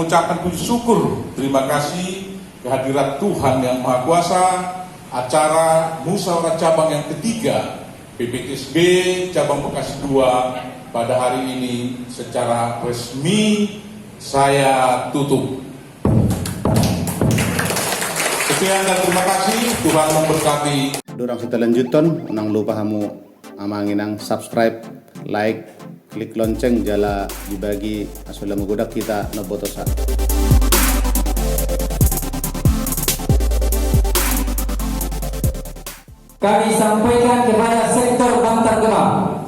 mengucapkan puji syukur, terima kasih kehadirat Tuhan Yang Maha Kuasa. Acara musyawarah cabang yang ketiga PPTSB cabang Bekasi 2 pada hari ini secara resmi saya tutup. Sekian dan terima kasih. Tuhan memberkati. Dorang setelah lanjutan, nang lupa kamu amangin ang subscribe, like, klik lonceng jala dibagi asal menggodak kita nabotosa. Kami sampaikan kepada sektor Bantar Gebang.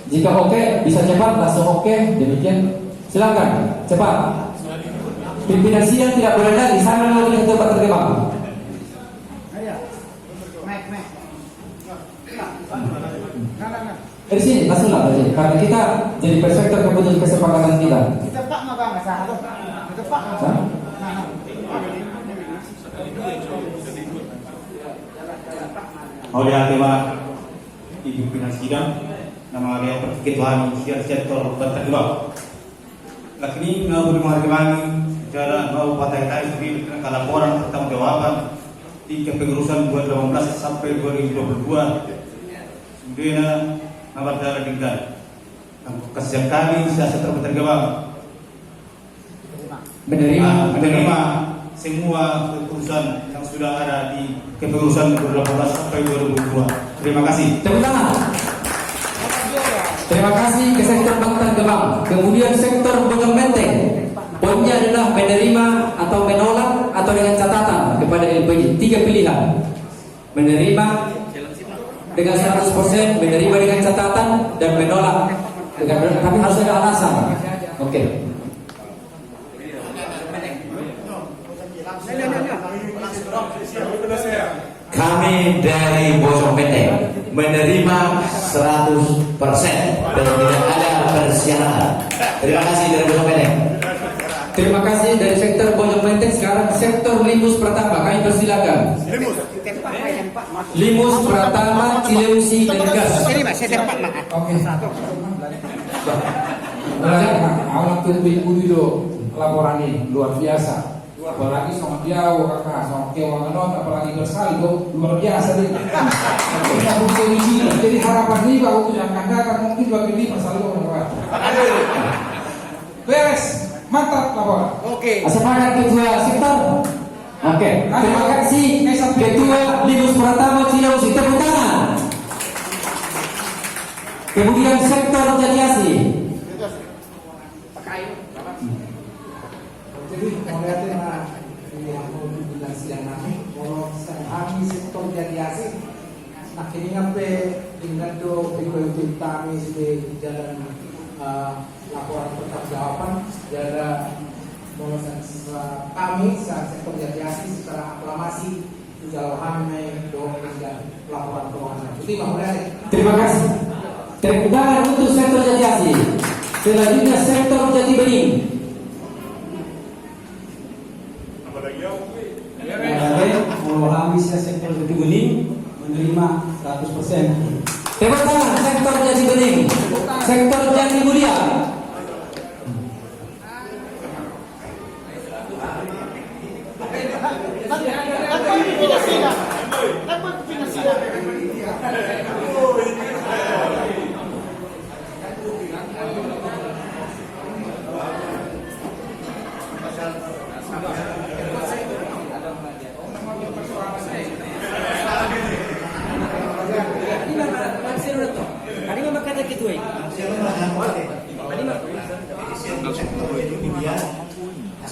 Jika oke, bisa cepat, langsung oke. Demikian, silakan cepat. Pimpinan sidang tidak boleh lagi sana lagi ketua Bantar Gebang. Dari sini, langsunglah tadi. Karena kita jadi persektor keputusan kesepakatan kita. Kita pak mah bang, sah. Kita pak. Oleh Hakim Ibu Pimpinan Sidang, nama dia Ketuaan Sektor Bantar Gebang. Lakini ngabu menghargai secara mau partai KAI sebagai laporan pertanggung jawaban di kepengurusan 2018 sampai 2022. Kemudian kabar darah tinggal. Kasihan kami Sektor Bantar Gebang menerima semua keputusan yang sudah ada di kepengurusan 2018 sampai 2022. Terima kasih. Tepuk tangan. Terima kasih ke sektor Bantar Gebang. Kemudian sektor Bojong Menteng. Poinnya adalah menerima atau menolak atau dengan catatan kepada LPG. 3 pilihan. Menerima dengan 100%, menerima dengan catatan, dan menolak. Tapi harus ada alasan. Oke. Kami dari Bojong Menteng menerima 100% dan tidak ada persyaratan. Terima kasih dari Bojong Menteng. Terima kasih dari sektor Bojong Menteng. Sekarang sektor Limus Pratama, kami persilakan. Limus Pratama, Cileusi dan Gas. Oke. Awal tuh dulu laporan ini luar biasa. Apalagi sama jauh kakak, sama kewangan, apalagi bersaldo luar biasa deh. Kita butuh di sini. Jadi harapan ini bahwa yang akan datang mungkin bagi ini bersaldo berapa. Beres, mantap laporan. Oke. Semangat ketua sektor. Oke. Terima kasih ketua Limus Pratama Cileusi. Tepuk tangan. Kemudian sektor Jatiasi. Jadi melihatnya yang mau dibilang siang nanti, kalau kami sektor Jatiasi, nah ini ngapain dengan do itu kami di jalan laporan pertanggungjawaban jalan kami sektor Jatiasi secara aklamasi sudah kami do dan laporan keuangan. Terima kasih. Tepuk tangan untuk sektor Jatiasi. Selanjutnya sektor Jati Bening. Kalau habis sektor Jati Bening menerima 100%. Tepuk tangan sektor Jati Bening. Sektor Jati Mulia.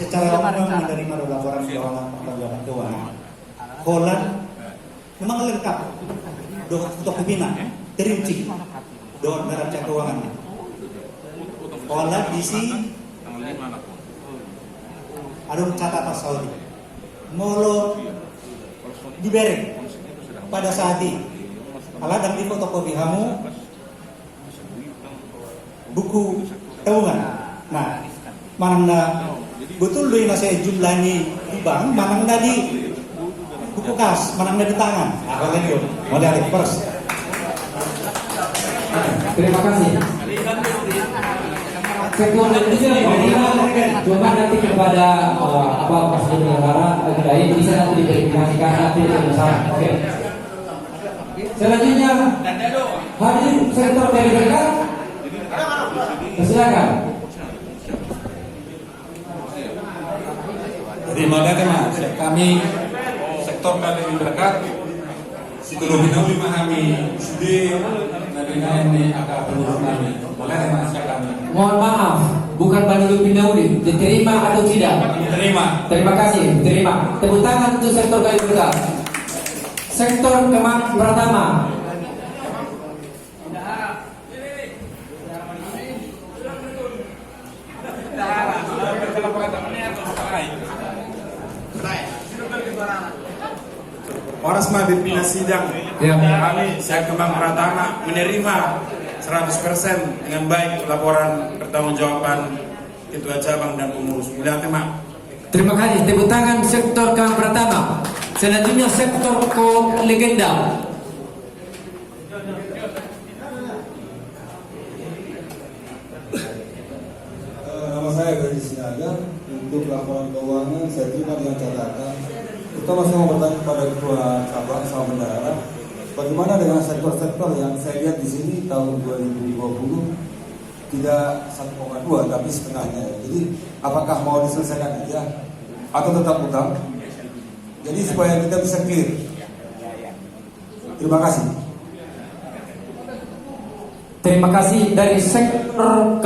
Secara umum menerima laporan keuangan pertanggungjawaban keuangan. Kolan memang lengkap. Untuk pembina terinci dengan neraca keuangannya. Kolan isi ada catatan Saudi. Molo diberi pada saat ini. Aladang di fotokopi kamu buku tabungan. Nah, mana betul doi nasi jumlahnya di bank, mana di buku kas, mana di tangan. Apa lagi? Modal pers. Terima kasih. sektor menerima cuma nanti kepada pasien negara kedai bisa nanti diverifikasikan nanti bersama. Oke. Selanjutnya hadir sektor dari dekat. Silakan. Terima kasih mas. Kami sektor kali dekat sebelum ini memahami sedih dari ini agak perlu kami. Boleh mas kami. Mohon maaf, bukan Bandung Pindaudi. Diterima atau tidak? Terima. Terima kasih. Diterima. Tepuk tangan untuk sektor kali dekat. Sektor Kemang Pratama. Oras pimpinan sidang kami saya Kemang Pratama menerima 100% dengan baik laporan pertanggungjawaban Ketua Cabang dan pengurus. Mulia tema. Terima kasih. Tepuk tangan sektor Kemang Pratama. Selanjutnya sektor Legenda. Nama saya Beri Sinaga. Untuk laporan keuangan saya terima dengan catatan. Pertama saya mau bertanya kepada Ketua Cabang sama bendahara, bagaimana dengan sektor-sektor yang saya lihat di sini tahun 2020 tidak 1,2 tapi setengahnya. Jadi apakah mau diselesaikan aja atau tetap utang? Jadi supaya kita bisa clear. Terima kasih. Terima kasih. Dari sektor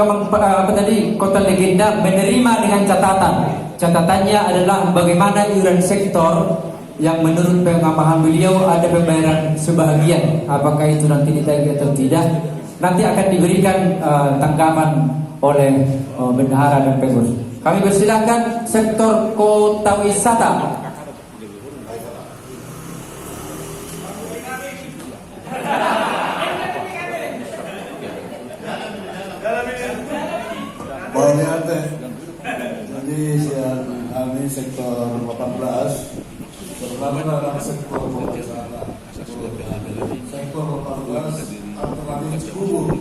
Kota Legenda menerima dengan catatan. Catatannya adalah bagaimana iuran sektor yang menurut pengamahan beliau ada pembayaran sebahagian. Apakah itu nanti ditagih atau tidak? Nanti akan diberikan tanggapan oleh bendahara dan pengurus. Kami persilakan sektor kota wisata. Jadi kami sektor 18 pertama adalah sektor wisata. Sektor 18 alternatif kubur.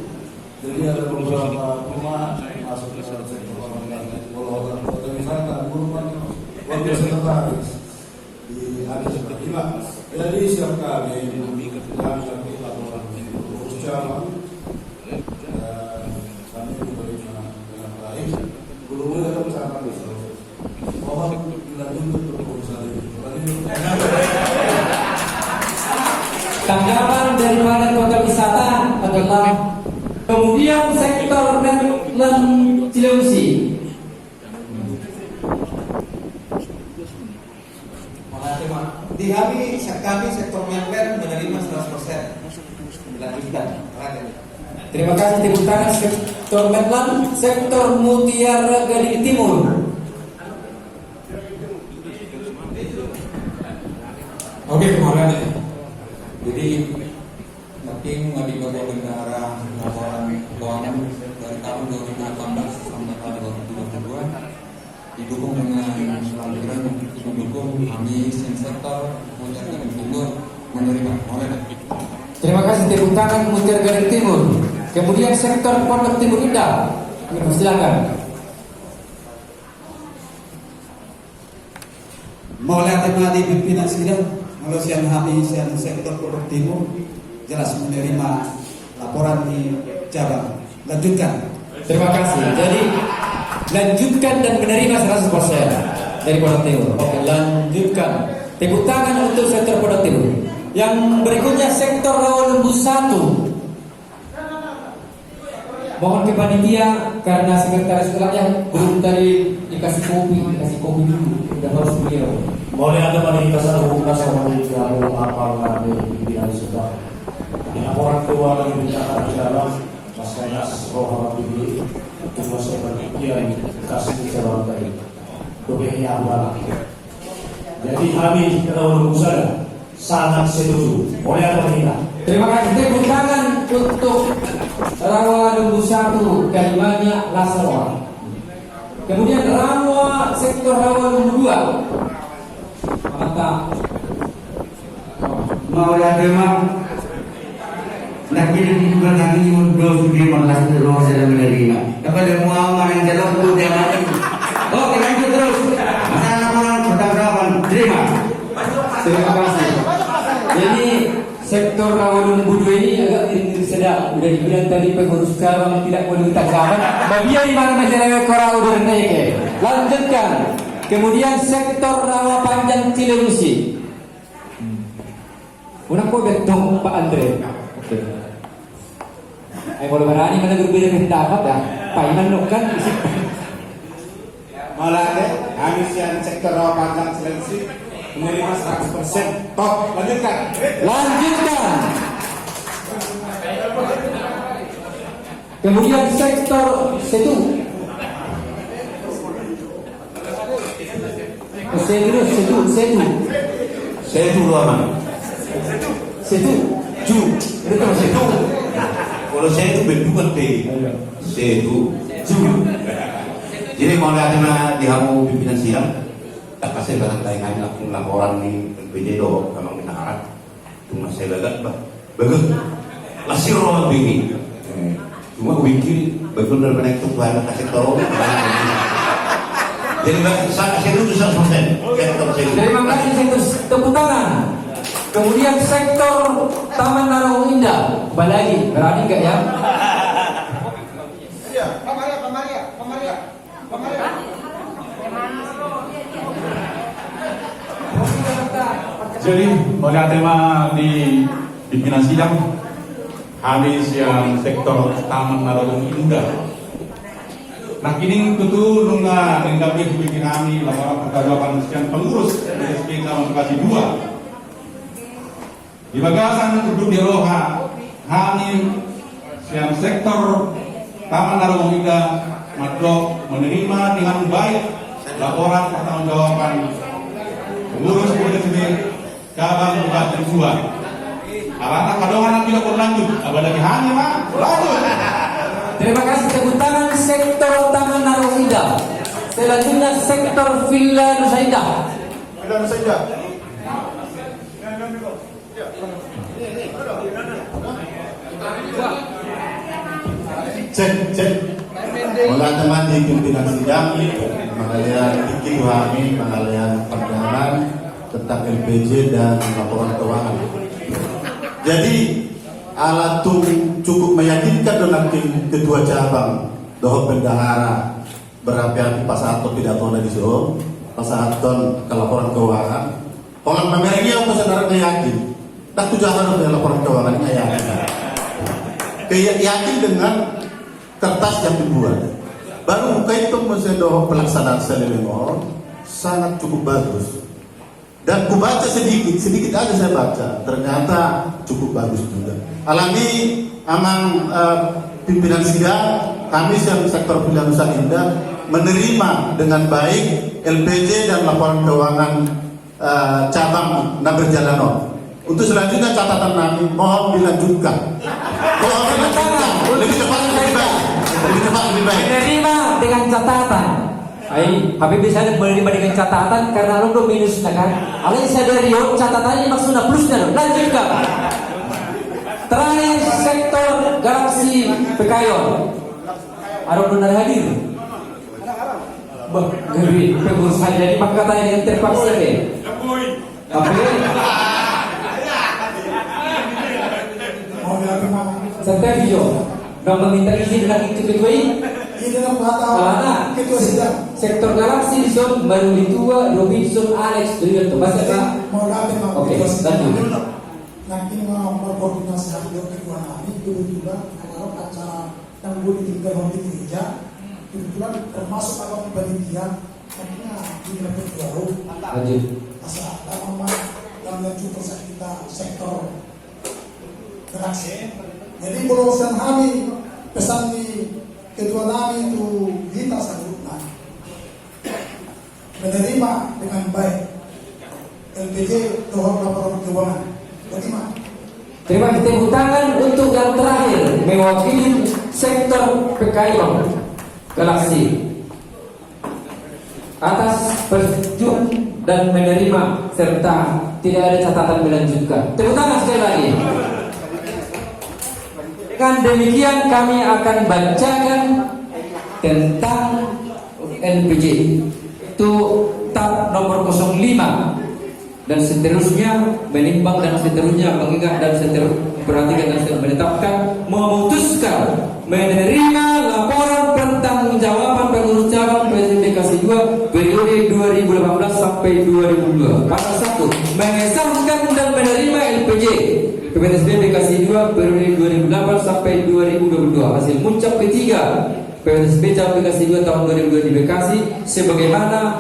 Jadi ada beberapa rumah masuk ke sektor 18. Kalau kota wisata rumah waktu sekretaris di ada seperti ini. Jadi siap kami kami laporan urus cabang dan kami diberikan dengan baik. Belum ada bersama bisa. Mohon dilanjutkan untuk urusan ini. Tanggapan daripada kota wisata adalah kemudian sektor Netland Cilengsi. Di kami sektor Netland menerima 100%. Dilanjutkan. Terima kasih. Tepuk tangan sektor Netland, sektor Mutiara Gading Timur. Oke, kemarin jadi makin di bawah bendahara laporan keuangan dari tahun 2018 sampai tahun 2022 didukung dengan lampiran mendukung kami sektor Mutiara Gading Timur menerima. Terima kasih. Tepuk tangan Mutiara Gading Timur. Kemudian sektor Pondok Timur Indah. Silakan. Mulai tema di pimpinan sidang, kalau siang hari siang sektor Pondok Timur jelas menerima laporan di cabang. Lanjutkan. Terima kasih. Jadi lanjutkan dan menerima 100% dari Pondok Timur. Oke, lanjutkan. Tepuk tangan untuk sektor Pondok Timur. Yang berikutnya sektor Rawalembu 1. Mohon ke panitia karena sekretaris yang belum tadi dikasih kopi dulu. Udah harus beliau. Boleh ada panitia satu bukan sama dia apa lagi pimpinan sudah. Laporan keuangan yang dicatat di dalam Mas Rohama Bibli Ketua Panitia kasih jawab tadi. Dobehnya apa? Jadi kami kalau usaha sangat setuju. Boleh ada panitia. Terima kasih. Tepuk tangan untuk Rawalembu 1 kalimatnya Lasrawa. Kemudian sektor Rawalembu 2. Mantap. Mau yang terima Nak pilih bukan lagi mundur sudah malas terus saya menerima. Kepada muamal yang jalan itu dia macam. Oke lanjut terus. Masalah laporan pertanggungjawaban terima. Terima kasih. Jadi sektor rawan budu ini agak sedap. Udah dibilang tadi pengurus cabang tidak mau ditanggapan. Bagian di mana masyarakat korau bernaik. Lanjutkan. Kemudian sektor rawa panjang Cilengsi. Una kok betul Pak Andre. Kalau berani mana berbeda pendapat ya. Painan kan. Malah kami siang sektor rawa panjang Cilengsi menerima 100%. Top, lanjutkan. Lanjutkan. Kemudian sektor Setu. Setu lama. Setu. Betul setu. Kalau setu bentukan T. Setu. Jadi mau lihat mana di hamu pimpinan sidang. Tak kasih barang lain langsung laporan ni PJ do kalau kita harap. Cuma saya bagat bah. Bagus. Lasir orang begini. Cuma bikin betul daripada itu tuan kasih tahu. Jadi saya itu 100%. Terima kasih sektor tepuk tangan. Kemudian sektor Taman Narawang Indah. Lagi berani enggak ya? Iya, Pamaria. Jadi pada tema di pimpinan sidang habis yang sektor Taman Narawang Indah. Nah kini tentu lunga mengkapi bikin kami laporan pertanggungjawaban sekian pengurus BSP Taman Bekasi 2. Di bagasan duduk di Roha kami yang sektor Taman Narawang Indah Madok menerima dengan baik laporan pertanggungjawaban pengurus BSP Cabang Bekasi 2. Karena kadang-kadang tidak berlanjut, apalagi hanya lanjut. Terima kasih tepuk tangan sektor Taman Narawang Indah. Selanjutnya sektor Villa Nusa Indah. Cek. Mulai teman di pimpinan sidang, pengalian fikih kami, pengalian pandangan tentang LPJ dan laporan keuangan. Jadi alat cukup meyakinkan dengan ketua cabang doh bendahara berapi-api pasaton tidak tahu lagi so pasaton ke laporan keuangan. Kalau pemerintah apa saudara yakin? Tak tujuan dari laporan keuangan yakin dengan kertas yang dibuat. Baru kaitung mensedoh pelaksanaan selebengor sangat cukup bagus. Dan ku baca sedikit aja saya baca, ternyata cukup bagus juga. Alami amang pimpinan sidang, kami sektor Villa Nusa Indah menerima dengan baik LPJ dan laporan keuangan cabang na berjalan. Untuk selanjutnya catatan kami mohon dilanjutkan. Lebih cepat lebih baik. Menerima dengan catatan. Habib bisa menerima dengan catatan karena lu minus kan. Alih sadario catatannya maksudnya plusnya. Lanjutkan. Terakhir sektor Galaksi Pekayon. Ada benar hadir. Geri pengurus saja di katanya dengan terpaksa deh. Tapi santai video. Nggak meminta izin dengan ketua ini. Karena sektor Galaksi Zon baru ditua Robinson Alex dari itu bahasa apa? Oke, lanjut. Nanti mau berkoordinasi dengan ketua kami kebetulan kalau acara yang boleh tinggal di gereja kebetulan termasuk apa panitia karena di ketua lanjut. asal nama yang lanjut kita sektor Galaksi. Jadi kalau kami pesan di ketua kami itu kita sebutkan menerima dengan baik LPJ doa laporan keuangan. Bagaimana? Terima kasih tepuk tangan untuk yang terakhir mewakili sektor Pekayon Galaksi atas persetujuan dan menerima serta tidak ada catatan melanjutkan. Tepuk tangan sekali lagi. Dengan demikian kami akan bacakan tentang LPJ itu tab nomor 05 dan seterusnya, menimbang dan seterusnya, mengingat dan seterusnya, perhatikan dan seterusnya, menetapkan, memutuskan menerima laporan pertanggungjawaban pengurus cabang PSSB Bekasi 2 periode 2018 sampai 2022. Pasal 1, mengesahkan dan menerima LPJ PSSB Bekasi 2 periode 2008 sampai 2022. Hasil muncap ketiga PSSB cabang Bekasi 2 tahun 2022 di Bekasi sebagaimana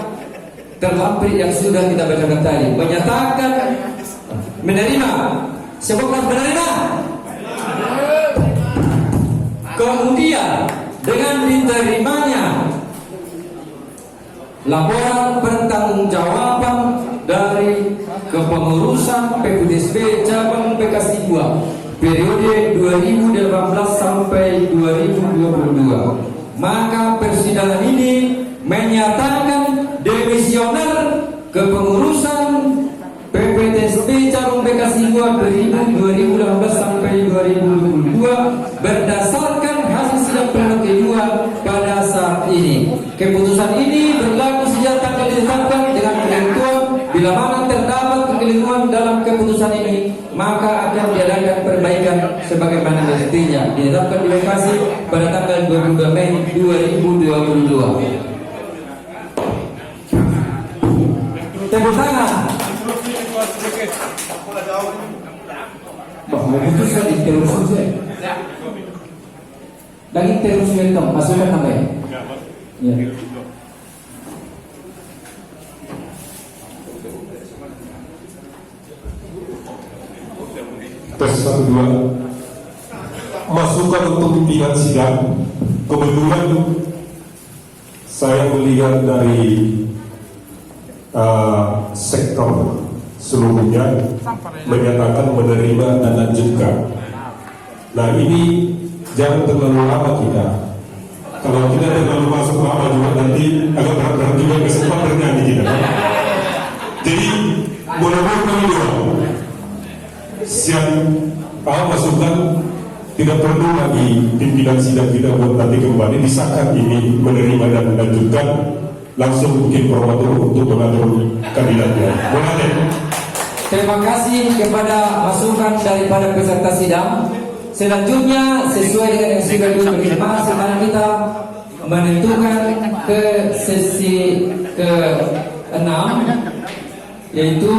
terlampir yang sudah kita bacakan tadi. Menyatakan menerima, sebutkan menerima. Kemudian dengan diterimanya laporan pertanggungjawaban dari kepengurusan PPTSB cabang Bekasi 2 periode 2018 sampai 2022, maka persidangan ini menyatakan demisioner kepengurusan PPTSB cabang Bekasi 2 periode 2018 sampai 2022 berdasarkan hasil sidang pleno kedua pada saat ini. Keputusan ini berlaku sejak tanggal ditetapkan dengan ketentuan bila mana terdapat kekeliruan dalam keputusan ini maka akan diadakan perbaikan sebagaimana mestinya. Ditetapkan di Bekasi pada tanggal 22 Mei 2022. Tepuk tangan. Memutuskan interupsi saja. Lagi interupsi welcome, masukkan namanya. Ya. Tes 1-2. Masukan untuk pimpinan sidang. Kebetulan saya melihat dari sektor seluruhnya menyatakan menerima dan lanjutkan. Nah ini jangan terlalu lama kita. Kalau kita terlalu masuk lama juga nanti agak berat juga kesempatannya di kita. Jadi boleh-boleh kami doang. Siap masukan tidak perlu lagi pimpinan sidang kita buat nanti kembali disahkan ini menerima dan lanjutkan. Langsung bikin promotor untuk mengatur kandidatnya. Boleh. Terima kasih kepada masukan daripada peserta sidang. Selanjutnya sesuai dengan yang sudah diterima, sekarang kita menentukan ke sesi ke-6 yaitu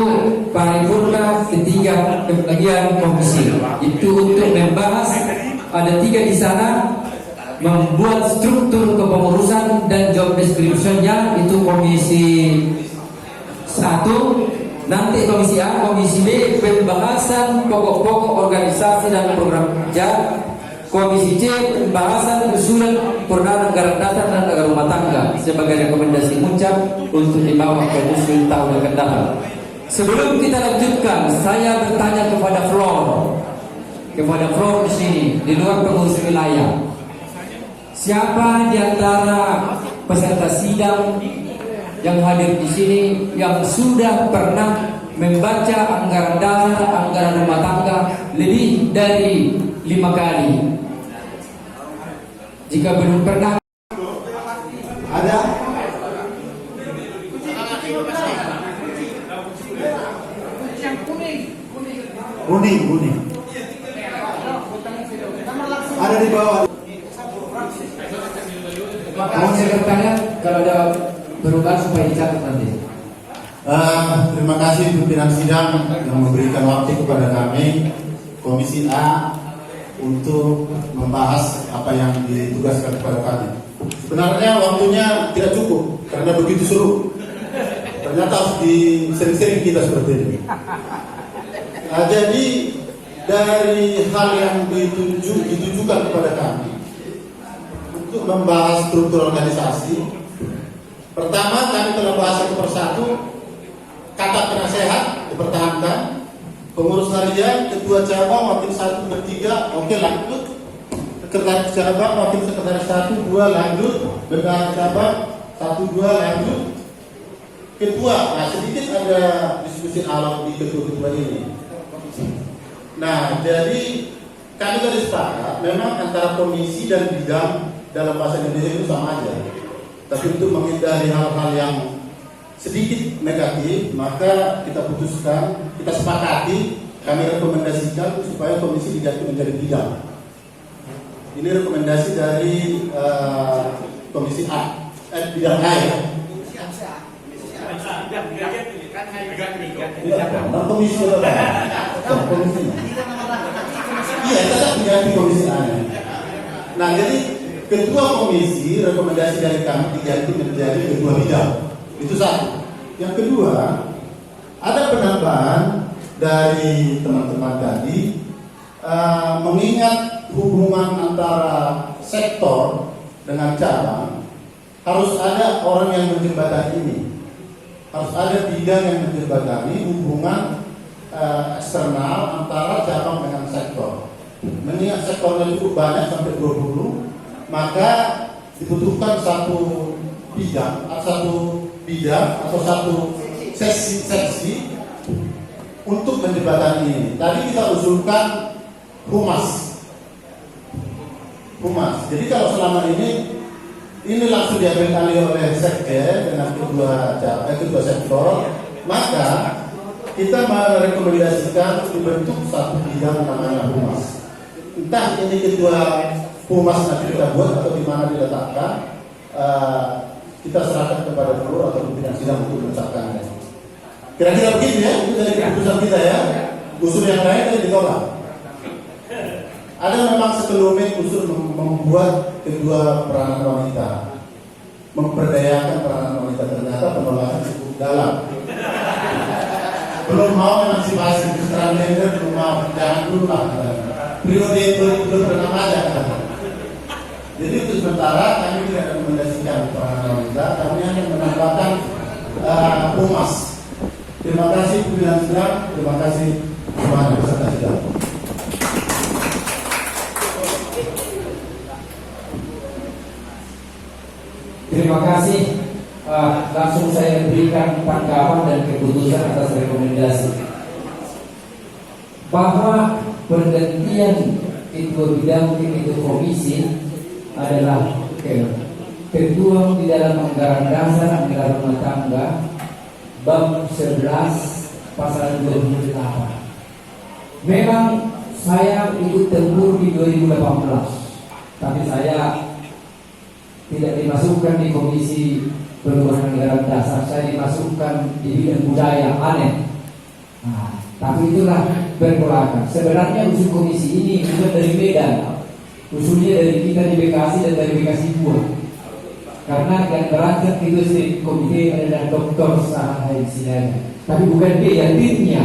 paripurna ketiga pembagian komisi. Itu untuk membahas, ada 3 di sana, membuat struktur kepengurusan dan job description-nya. Itu komisi 1. Nanti komisi A, komisi B pembahasan pokok-pokok organisasi dan program kerja. Komisi C pembahasan usulan perdana anggaran dasar dan anggaran rumah tangga sebagai rekomendasi muncak untuk dibawa ke musul tahun yang akan datang. Sebelum kita lanjutkan, saya bertanya kepada Flor di sini di luar pengurus wilayah. Siapa di antara peserta sidang yang hadir di sini yang sudah pernah membaca anggaran dasar, anggaran rumah tangga lebih dari 5 kali? Jika belum pernah, ada? Kuning. Ada di bawah. Mohon sekretariat kalau ada perubahan supaya dicatat nanti. Terima kasih pimpinan sidang yang memberikan waktu kepada kami Komisi A untuk membahas apa yang ditugaskan kepada kami. Sebenarnya waktunya tidak cukup karena begitu seru. Ternyata harus sering-sering kita seperti ini. Jadi dari hal yang ditujukan kepada kami untuk membahas struktur organisasi, pertama kami telah bahas satu persatu. Kata penasehat dipertahankan, pengurus harian, ketua cabang, wakil 1, 2, 3, oke lanjut. Sekretaris cabang, wakil sekretaris 1, 2 lanjut. Bendahara cabang 1, 2 lanjut. Ketua, nah sedikit ada diskusi alam di ketua-ketua ini. Nah jadi kami tadi sepakat memang antara komisi dan bidang dalam bahasa Indonesia itu sama aja. Tapi untuk menghindari hal-hal yang sedikit negatif, maka kita putuskan, kita sepakati, kami rekomendasikan supaya komisi diganti menjadi bidang. Ini rekomendasi dari komisi A, bidang A ya. Komisi iya, tetap diganti komisi A. Nah, jadi ketua komisi rekomendasi dari kami diganti menjadi ketua bidang. Itu satu. Yang kedua, ada penambahan dari teman-teman tadi mengingat hubungan antara sektor dengan cabang, harus ada orang yang menjembatani ini. Harus ada bidang yang menjembatani hubungan eksternal antara cabang dengan sektor. Mengingat sektornya cukup banyak sampai 20, maka dibutuhkan satu bidang atau satu seksi untuk menjembatani ini. Tadi kita usulkan humas. Jadi kalau selama ini langsung diambil alih oleh sekjen dengan kedua sektor, maka kita merekomendasikan dibentuk satu bidang namanya humas. Entah ini ketua humas nanti kita buat atau di mana diletakkan, kita serahkan kepada gubernur atau pimpinan sidang untuk menetapkannya. Kira-kira begitu ya, itu dari keputusan kita ya. Usul yang lain tadi ditolak. Ada memang sekelumit usul membuat kedua peranan wanita, memperdayakan peranan wanita, ternyata penolakan cukup dalam. Belum mau emansipasi, transgender belum mau, jangan dulu lah. Periode itu belum pernah ada. Jadi untuk sementara kami tidak rekomendasikan peranan wanita, kami hanya menambahkan humas. Terima kasih pimpinan sidang, terima kasih semuanya peserta sidang. Terima kasih. Langsung saya berikan tanggapan dan keputusan atas rekomendasi bahwa pergantian ketua bidang ketua komisi adalah tertuang di dalam anggaran dasar anggaran rumah tangga bab 11 pasal 28. Memang saya ikut tempur di 2018, tapi saya tidak dimasukkan di komisi perubahan anggaran dasar, saya dimasukkan di bidang budaya, aneh. Nah, tapi itulah berkelakar. Sebenarnya usul komisi ini bukan dari Medan, usulnya dari kita di Bekasi dan dari Bekasi 2. Karena yang berangkat itu komite adalah Dr. Sahai Silaga, tapi bukan dia yang timnya.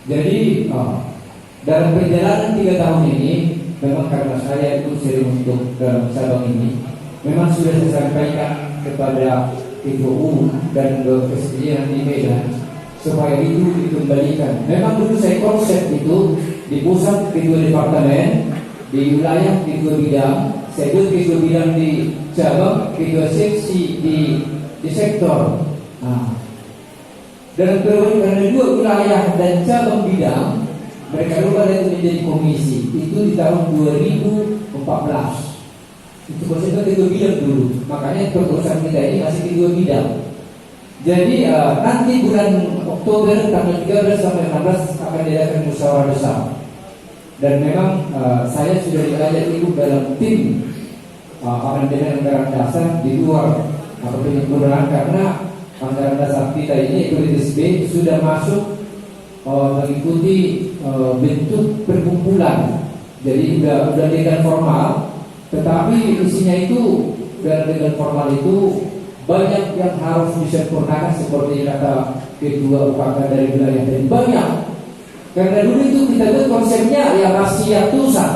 Jadi dalam perjalanan 3 tahun ini, memang karena saya itu sering untuk dalam cabang ini, memang sudah saya sampaikan kepada PTU dan kesediaan di Medan supaya itu dikembalikan. Memang dulu saya konsep itu di pusat kedua departemen, di wilayah kedua bidang, saya kedua bidang di cabang, kedua seksi di sektor. Nah, dalam karena 2 wilayah dan cabang bidang, mereka lupa itu menjadi komisi. Itu di tahun 2014. Itu konsepnya kedua bidang dulu. Makanya keputusan kita ini masih kedua bidang. Jadi nanti bulan Oktober tanggal 13 sampai 16 akan diadakan musyawarah besar. Dan memang saya sudah diajak ikut dalam tim amandemen anggaran dasar di luar penyempurnaan, karena anggaran dasar kita ini Ekuitas B sudah masuk mengikuti bentuk perkumpulan. Jadi sudah legal formal, tetapi isinya itu dalam legal formal itu banyak yang harus disempurnakan seperti kata ketua UKK dari wilayah dan banyak. Karena dulu itu kita buat konsepnya ya rahasiatusan.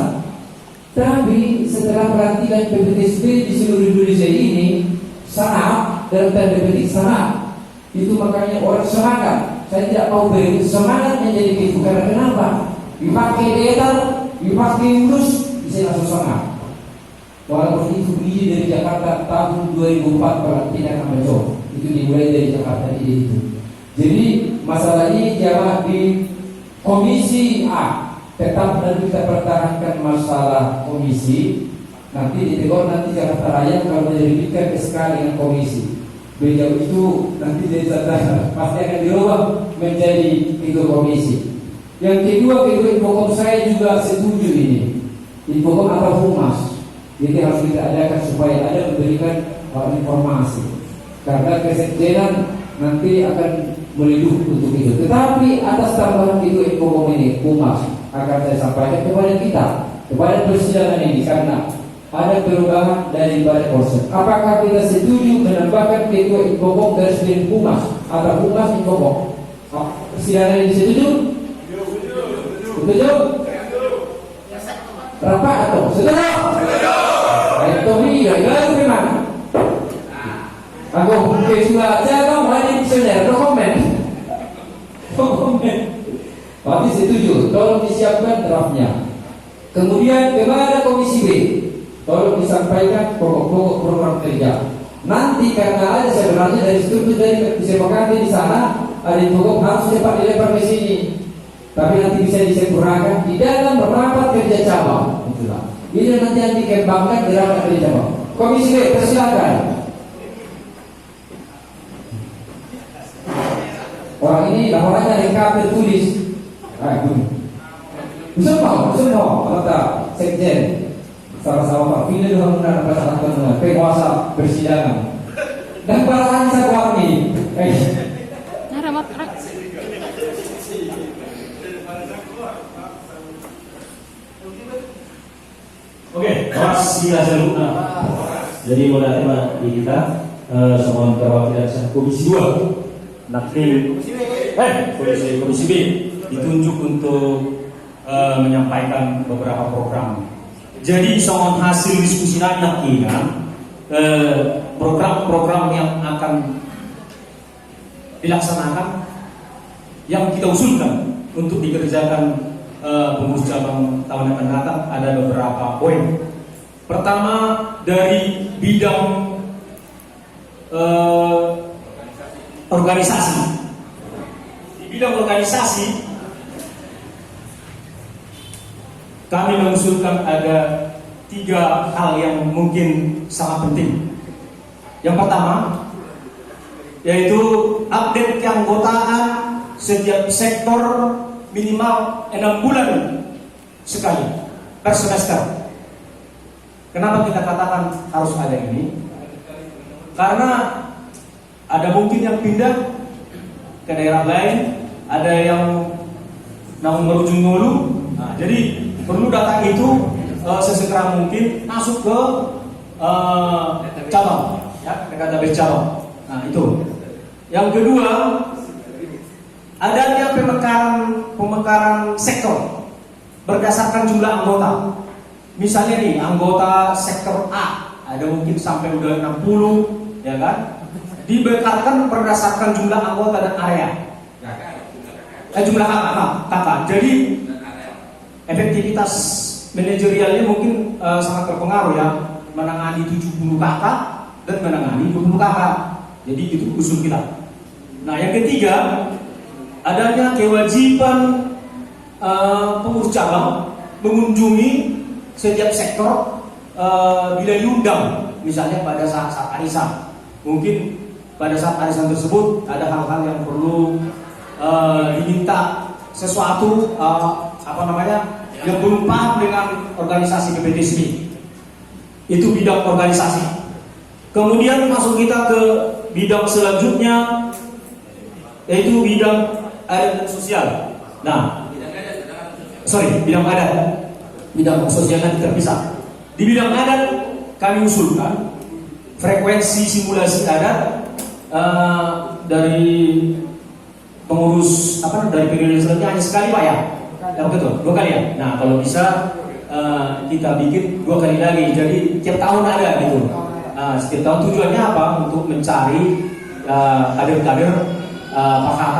Tapi setelah perhatikan PPTSB di seluruh Indonesia ini sangat dalam tanda petik sangat, itu makanya orang semangat. Saya tidak mau beri semangatnya jadi begitu. Karena kenapa? Dipakai letter, dipakai urus, bisa langsung semangat. Walaupun itu beli dari Jakarta tahun 2004 tidak akan mencoba. Itu dimulai dari Jakarta itu. Jadi masalah ini jawab di komisi A. tetap dan kita pertahankan masalah komisi. Nanti ditegur nanti Jakarta Raya kalau menyelidikkan SK dengan komisi. Beliau itu nanti jadi pasti akan dirubah menjadi ketua komisi. Yang kedua, ketua Infokom saya juga setuju ini. Infokom atau humas, jadi harus kita adakan supaya ada memberikan informasi. Karena kesekjenan nanti akan melindungi untuk itu. Tetapi atas tambahan ketua Infokom ini, humas, akan saya sampaikan kepada kita, kepada persidangan ini, karena ada perubahan dari Badan Polsek. Apakah kita setuju menambahkan ketua Infokom garis miring humas atau humas Infokom? Persidangan ini setuju? Setuju? Berapa atau? Setuju? Baik, Tommy, baru memang. Aku mungkin sudah jaga wajib sebenarnya, komen. Tapi setuju, tolong disiapkan draftnya. Kemudian kepada Komisi B, tolong disampaikan pokok-pokok program kerja. Nanti karena ada sebenarnya dari struktur dari disepakati di sana, ada pokok harus cepat dilempar ke sini. Tapi nanti bisa disempurnakan di dalam rapat kerja cabang. Itulah. Ini nanti yang dikembangkan di rapat kerja cabang. Komisi B, persilakan. Orang ini laporannya lengkap tertulis. Semua, kata sekjen. Sama-sama Pak Vina juga menggunakan pasal penguasa persidangan dan para ansa warni. Oke, masih hasil jadi modal tema di kita semua perwakilan Komisi 2 nanti Komisi B ditunjuk untuk menyampaikan beberapa program. Jadi soal hasil diskusi nanti program-program yang akan dilaksanakan yang kita usulkan untuk dikerjakan pengurus cabang tahun yang akan datang ada beberapa poin. Pertama dari bidang organisasi. Di bidang organisasi kami mengusulkan ada 3 hal yang mungkin sangat penting. Yang pertama yaitu update keanggotaan setiap sektor minimal 6 bulan sekali per semester. Kenapa kita katakan harus ada ini? Karena ada mungkin yang pindah ke daerah lain, ada yang merujung dulu. Nah, jadi perlu data itu sesegera mungkin masuk ke cabang, ya, ke database cabang. Nah itu. Yang kedua, adanya pemekaran sektor berdasarkan jumlah anggota. Misalnya nih anggota sektor A ada mungkin sampai udah 60, ya kan? Dibekalkan berdasarkan jumlah anggota dan area. Jumlah kakak. Jadi efektivitas manajerialnya mungkin sangat berpengaruh ya, menangani 70 kakak dan menangani 20 kakak. Jadi itu usul kita. Nah yang ketiga, adanya kewajiban pengurus cabang mengunjungi setiap sektor bila diundang, misalnya pada saat arisan. Mungkin pada saat arisan tersebut ada hal-hal yang perlu diminta sesuatu yang belum paham dengan organisasi PPTSB. Itu bidang organisasi. Kemudian masuk kita ke bidang selanjutnya, yaitu bidang adat dan sosial. Nah, bidang adat, bidang sosial nanti terpisah. Di bidang adat kami usulkan frekuensi simulasi adat dari pengurus dari periode selanjutnya hanya sekali Pak ya? Ya betul, 2 kali ya. Nah kalau bisa kita bikin 2 kali lagi, jadi tiap tahun ada gitu. Setiap tahun tujuannya apa? Untuk mencari kader-kader PKK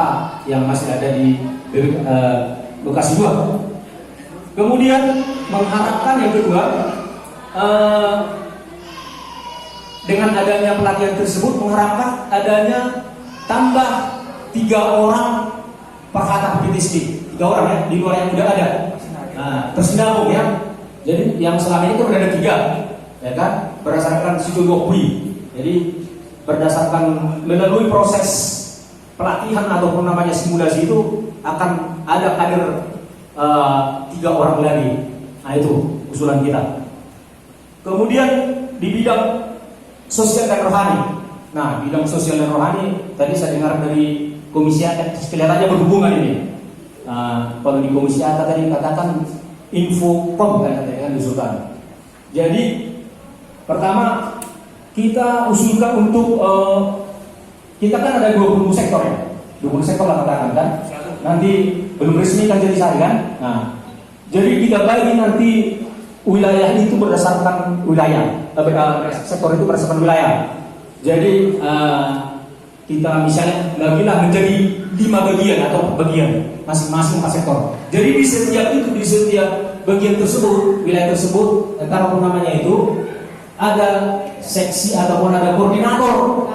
yang masih ada di Bekasi 2. Kemudian mengharapkan yang kedua, dengan adanya pelatihan tersebut mengharapkan adanya tambah 3 orang PKK PPTSB, 3 orang ya, di luar yang sudah ada. tersinambung ya. Jadi yang selama ini kan ada 3, ya kan, berdasarkan psikologi. Jadi berdasarkan melalui proses pelatihan ataupun namanya simulasi itu akan ada kader 3 orang lagi. Nah itu usulan kita. Kemudian di bidang sosial dan rohani. Nah bidang sosial dan rohani tadi saya dengar dari Komisi Adat kelihatannya berhubungan ini. Kalau di Komisi Adat tadi katakan infocom kan diusulkan. Jadi pertama kita usulkan untuk kita kan ada 20 sektor ya, 20 sektor lah katakan kan. Nanti belum resmi kan jadi sehari kan. Nah, jadi kita bagi nanti wilayah itu berdasarkan wilayah, sektor itu berdasarkan wilayah. Jadi kita misalnya bagilah menjadi 5 bagian atau bagian masing-masing sektor. Jadi di setiap bagian tersebut, wilayah tersebut, entah apa namanya itu, ada seksi ataupun ada koordinator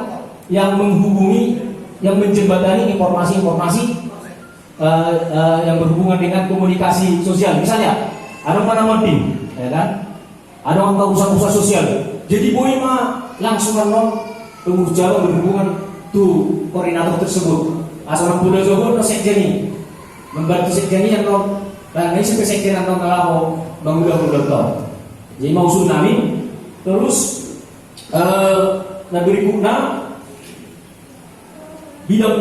yang menghubungi, yang menjembatani informasi-informasi yang berhubungan dengan komunikasi sosial. Misalnya ada Mondim, ya kan? Ada usaha-usaha sosial. Jadi boleh mah langsung pengurus Jawa berhubungan tuh koordinator tersebut. Asal Buddha Jawa no sekjeni membantu sekjeni yang dan ini sampai sekjen yang kalau mengudah. Jadi mau tsunami terus berikutnya bidang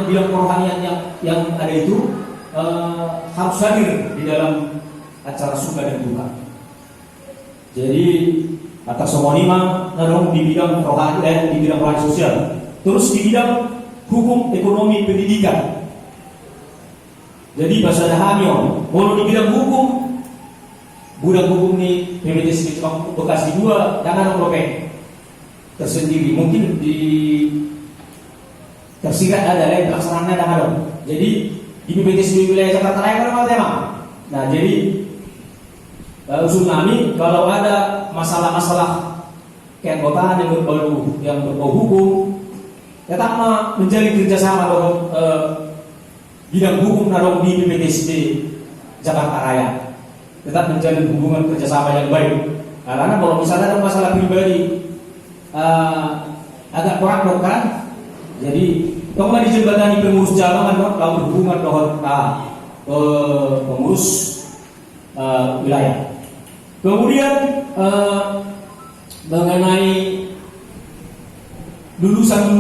bidang kerohanian yang ada itu harus hadir di dalam acara suka dan duka. Jadi atas somonima namun di bidang rohani di bidang rohani sosial. Terus di bidang hukum, ekonomi, pendidikan. Jadi bahasa dahamio. Kalau di bidang hukum, budak hukum nih PBTSB Bekasi 2 jangan robek tersendiri. Mungkin di tersirat ada lain pelaksanaannya dan ada. Jadi di PBTSB wilayah Jakarta Raya kan ada tema. Nah jadi usul kami kalau ada masalah-masalah keanggotaan yang berbau hukum, tetap menjalin kerjasama dengan bidang hukum narong di PBTSB Jakarta Raya. Tetap menjalin hubungan kerjasama yang baik. Karena kalau misalnya ada masalah pribadi agak kurang kan, jadi kalau dijembatani pengurus jalan kalau berhubungan dengan pengurus wilayah. Kemudian mengenai lulusan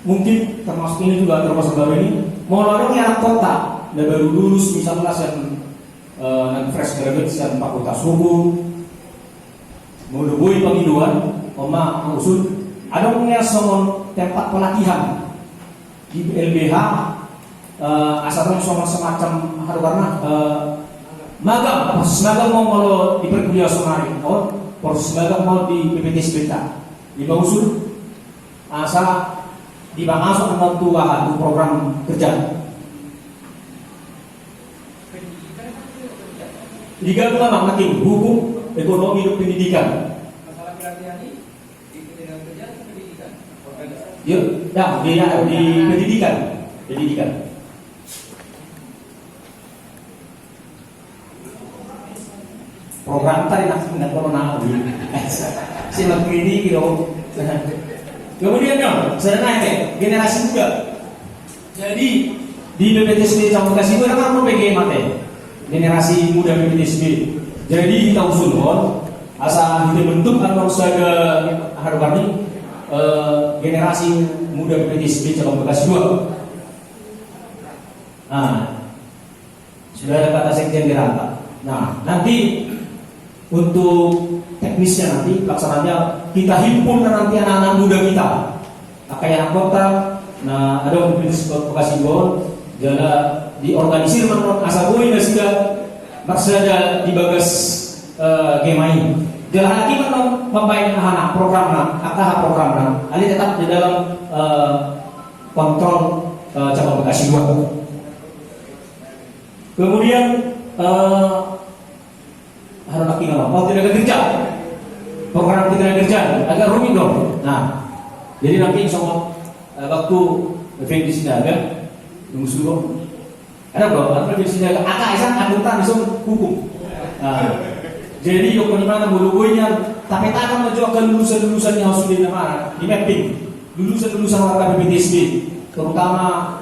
mungkin termasuk ini juga termasuk baru ini mau lorong yang kota dan baru lulus misalnya yang fresh graduate yang fakultas hukum mau lebih pengiduan usul ada punya tempat pelatihan di LBH asalnya semacam karena magang mau kalau di perkuliahan sonari proses magang mau di PPTSB di usul asal dibahas untuk program kerja. Digabung apa makin hukum, ekonomi dan pendidikan. Masalah pelatihan di pendidikan kerja atau pendidikan? Ya, di pendidikan. Program tadi nak corona di silat ini gitu. Kemudian saya naik generasi muda. Jadi di PPTSB Bekasi itu kan mau PGMT generasi muda PPTSB. Jadi kita usulkan asal kita bentuk kan saja harapnya generasi muda PPTSB Bekasi 2. Nah, sudah ada kata sekjen dirangkap. Nah, nanti untuk teknisnya nanti pelaksananya kita himpun nanti anak-anak muda kita kayak kota. Nah ada Universitas Bekasi Bawon jala diorganisir menurut asal gue dan sudah maksudnya dibagas gemai jala lagi menurut membaik anak program ali tetap di dalam kontrol cabang Bekasi 2. Kemudian harus lagi kalau tidak ada kerja program tidak ada kerja agak rumit dong. Nah jadi nanti insya Allah waktu event di sini ada tunggu Ada apa definisinya? Akak isang akuntan isang hukum. Jadi yung mana bulugoynya, tapi tak akan menjual ke lulusan-lulusan yang sudah di mapping, lulusan-lulusan warga PPTSB, terutama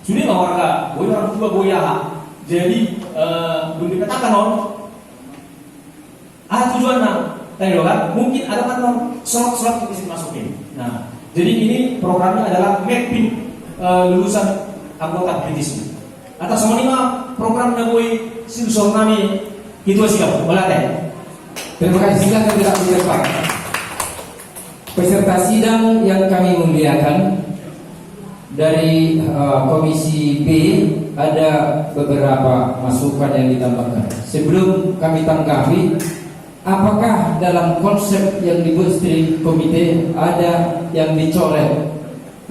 sudah warga, boy orang tua boyaha. Jadi belum dikatakan tujuannya, tadi kan mungkin ada kan slot-slot yang bisa dimasukin. Nah, jadi ini programnya adalah mapping lulusan anggota PPTSB. Atas semua lima programnya boy silsol kami itu siap, boleh. Terima kasih, silakan tidak Pak. Peserta sidang yang kami muliakan, dari Komisi B ada beberapa masukan yang ditambahkan. Sebelum kami tanggapi, apakah dalam konsep yang dibuat steering komite ada yang dicoret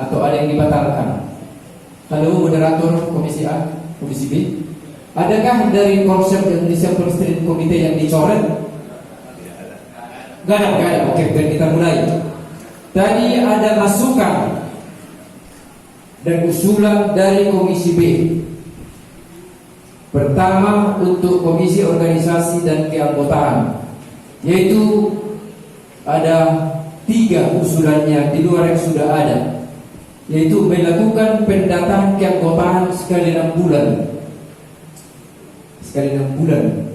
atau ada yang dibatalkan? Halo moderator Komisi A, Komisi B, adakah dari konsep yang disiapkan steering komite yang dicoret? Gak ada. Oke, biar kita mulai. Tadi ada masukan dan usulan dari Komisi B. Pertama, untuk Komisi Organisasi dan Keanggotaan, yaitu ada 3 usulannya di luar yang sudah ada, yaitu melakukan pendataan keanggotaan sekali 6 bulan. Sekali 6 bulan.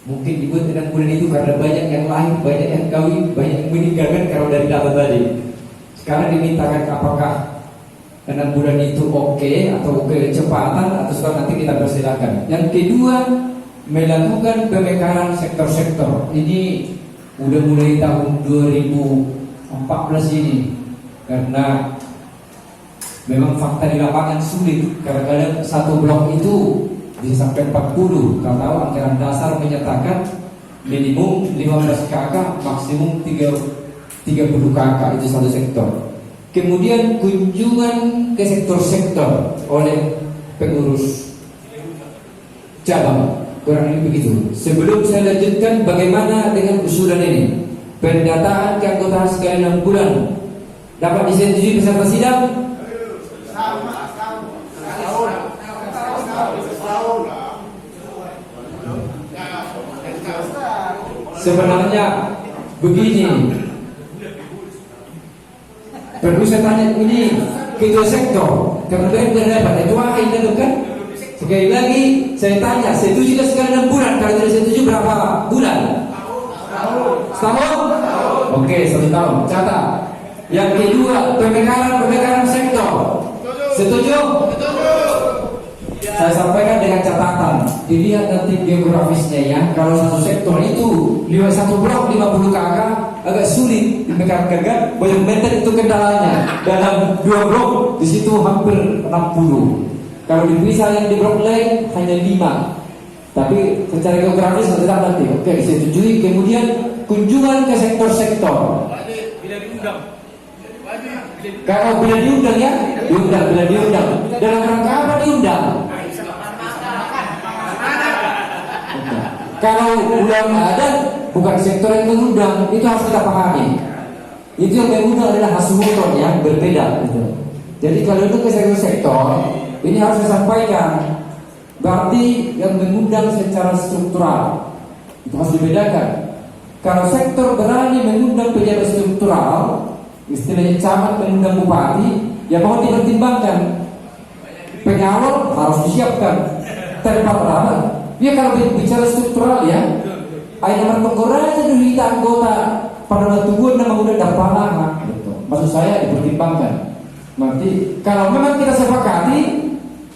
Mungkin dibuat 6 bulan itu karena banyak yang lahir, banyak yang kawin, banyak yang meninggalkan kalau dari data tadi. Sekarang dimintakan apakah 6 bulan itu oke atau kecepatan atau sekarang nanti kita persilakan. Yang kedua, melakukan pemekaran sektor-sektor. Ini udah mulai tahun 2014 ini, karena memang fakta di lapangan sulit. Kadang-kadang satu blok itu bisa sampai 40. Kalau tahu anggaran dasar menyatakan minimum 15 KK, maksimum 30 KK itu satu sektor. Kemudian kunjungan ke sektor-sektor oleh pengurus cabang, kurang lebih begitu. Sebelum saya lanjutkan, bagaimana dengan usulan ini? Pendataan keanggotaan sekali 6 bulan dapat disetujui peserta sidang? Sebenarnya begini, perlu saya tanya ini ketua sektor, karena dia berdapat itu itu kan. Sekali lagi saya tanya, setuju sekali 6 bulan, kalau tidak setuju berapa bulan? Setahun? Oke, 1 tahun. Catat. Yang kedua, pemekaran sektor. Setuju? Saya sampaikan dengan catatan, dilihat nanti geografisnya ya. Kalau satu sektor itu 1 blok 50 KK agak sulit dimekarkan, banyak meter itu kendalanya. Dalam 2 blok di situ hampir 60. Kalau dipisah yang di blok lain hanya 5. Tapi secara geografis tetap nanti. Oke, disetujui. Kemudian kunjungan ke sektor-sektor. Kalau bila diundang ya, bila diundang. Dalam rangka apa diundang? Kalau bulan ada bukan sektor yang mengundang, itu harus kita pahami. Itu yang mengundang adalah hasuton yang berbeda. Gitu. Jadi kalau itu ke sektor, ini harus disampaikan. Berarti yang mengundang secara struktural itu harus dibedakan. Kalau sektor berani mengundang pejabat struktural, istilahnya camat mengundang bupati, ya mohon dipertimbangkan. Pengawal harus disiapkan. Tempat rapat. Ya kalau bicara struktural ya, ada nomor penggorangan dulu kita anggota pada waktu gue nama udah dapat lama. Maksud saya dipertimbangkan. Nanti kalau memang kita sepakati,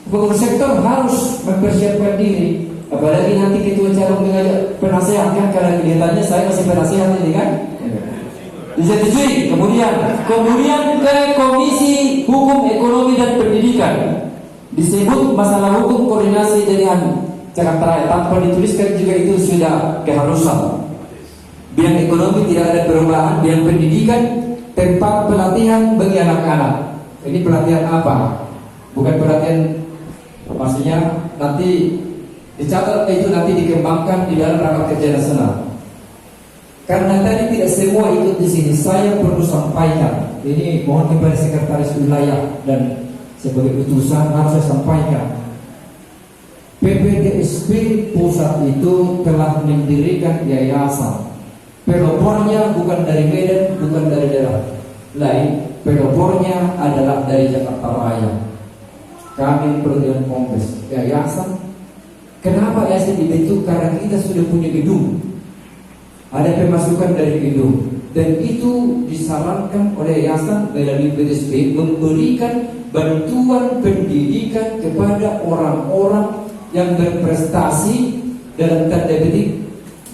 pengurus sektor harus mempersiapkan diri. Apalagi nanti ketua calon mengajak penasehat kan, karena kelihatannya saya masih penasehat ini kan. Disetujui. Kemudian ke Komisi Hukum, Ekonomi dan Pendidikan. Disebut masalah hukum koordinasi dengan jangan terakhir, tanpa dituliskan juga itu sudah keharusan. Bidang ekonomi tidak ada perubahan, bidang pendidikan tempat pelatihan bagi anak-anak. Ini pelatihan apa? Bukan pelatihan, maksudnya nanti dicatat itu nanti dikembangkan di dalam rapat kerja nasional. Karena tadi tidak semua ikut di sini, saya perlu sampaikan. Ini mohon kepada sekretaris wilayah dan sebagai utusan harus saya sampaikan. PPTSB pusat itu telah mendirikan yayasan. Pelopornya bukan dari Medan, bukan dari daerah lain. Pelopornya adalah dari Jakarta Raya. Kami Perhimpunan Kongres yayasan. Kenapa yayasan dibentuk? Karena kita sudah punya gedung, ada pemasukan dari gedung, dan itu disarankan oleh yayasan melalui PPTSB memberikan bantuan pendidikan kepada orang-orang yang berprestasi dalam tanda petik,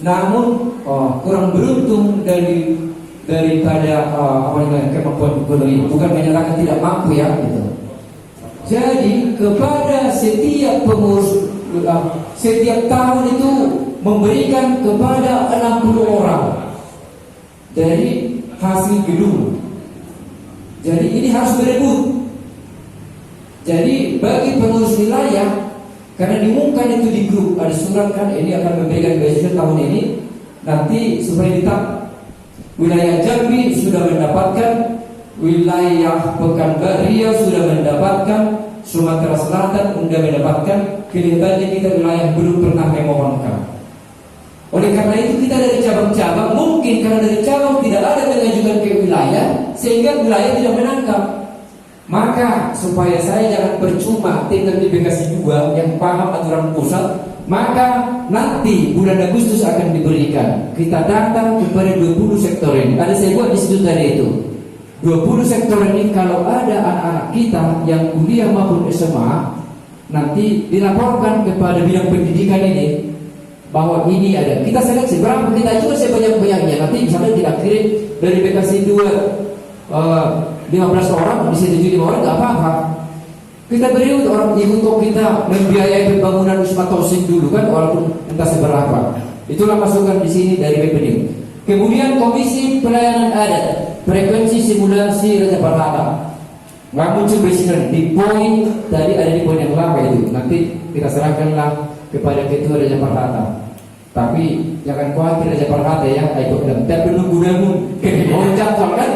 namun kurang beruntung daripada kemampuan ekonomi. Bukan menyatakan tidak mampu ya, gitu. Jadi kepada setiap pengurus setiap tahun itu memberikan kepada 60 orang dari hasil gedung. Jadi ini harus berebut. Jadi bagi pengurus wilayah, karena diumumkan itu di grup, ada surat kan, ini akan memberikan beasiswa tahun ini, nanti supaya ditang wilayah Jambi sudah mendapatkan, wilayah Pekanbaria sudah mendapatkan, Sumatera Selatan sudah mendapatkan, kelihatannya kita wilayah belum pernah memohonkan. Oleh karena itu kita dari cabang-cabang, mungkin karena dari cabang tidak ada mengajukan ke wilayah, sehingga wilayah tidak menangkap. Maka supaya saya jangan percuma tinggal di Bekasi 2 yang paham aturan pusat, maka nanti bulan Agustus akan diberikan. Kita datang kepada 20 sektor ini. Ada saya buat di situ tadi itu. 20 sektor ini kalau ada anak-anak kita yang kuliah maupun SMA, nanti dilaporkan kepada bidang pendidikan ini bahwa ini ada. Kita seleksi berapa kita juga sebanyak-banyaknya. Nanti misalnya kita kirim dari Bekasi 2 15 orang, di situ 5 orang, nggak apa-apa. Kita beri untuk orang untuk kita membiayai pembangunan Wisma Tosin dulu kan, walaupun entah seberapa. Itulah masukan di sini dari PPD. Kemudian Komisi Pelayanan Adat, frekuensi simulasi Raja Parhata. Nggak muncul presiden di poin tadi, ada di poin yang lama itu. Nanti kita serahkanlah kepada Ketua Raja Parhata. Tapi jangan khawatir Raja Parhata ya, ikut dalam. Tapi nunggu-nunggu mau jadwal kan?